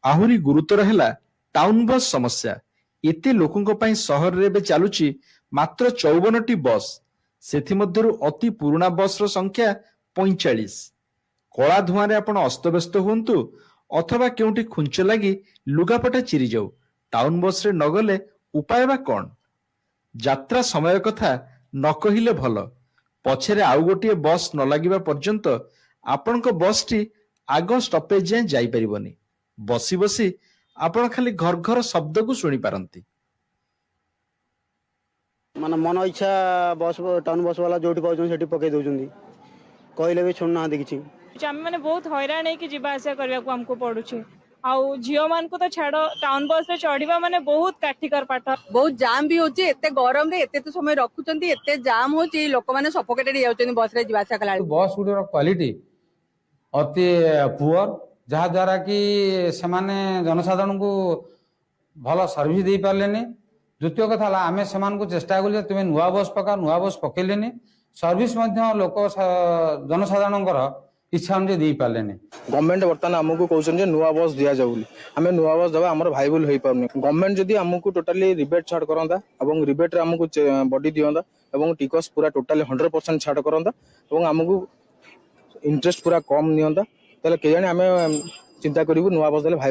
आहुरी गुरुतर है टाउन बस समस्या। एते लोकों पई सहर रे बे चालुची मात्र 54टी बस, सेथिमध्यरु अति पुराना बस रो संख्या 45। कला धुआं रे आपण अस्तव्यस्त हुंतु अथवा केउटी खुंच लगी लुगापटा चिरी जाऊ, टाउन बस रे नगले उपाय बा कोन? यात्रा समय कथा न कहिले भल। पछरे आउ गोटे बस न लागिबा पर्यंत आपणक बस टी आग स्टपेज जाए जाई परिबनी। बसी बसी आपण खाली घर घर शब्द को सुनी पारंती। माने मन इच्छा बस टाउन बस वाला जोटी पाउछन सेठी पके दउछन, कहले भी सुन ना देखि आम मैंने बहुत हैरान है कि जीवा आसा करने को हमको पड़ुछे। आउ झील मान को तो छाड़, टाउन बस रे चढ़वा माने बहुत काठिकर पाठ। बहुत जाम भी होची, एते गरम रे एते तो समय रखुचंती, एते जाम होची, लोक माने सफोकेटेड जाउचंती बस रे जीवा आसा कला। बस गुडर क्वालिटी अति पुअर, जहा द्वारा कि सेमाने जनसाधारण को भल सर्विस दे पारलेनी। द्वितीय कथा आम से चेष्टा कल तुम नुआ बस पका, नुआ बस पकेलेनी, सर्विस लोक जनसाधारण इच्छा अनुसार दे पारलेनी। गवर्नमेंट बर्तमान आमको कहते नुआ बस दि जाऊ, आम नुआ बस दबा आम भाइबल हो पारे। गवर्नमेंट जदि आमको टोटाली रिबेट छाड़ करता और रिबेट आमको बडी दिंता और टिकस पूरा टोटाली 100% छाड़ करता और आमको इंटरेस्ट पूरा कम नियंता, ताले के जाने आम चिंता करूँ नुआ बस देले भाइबल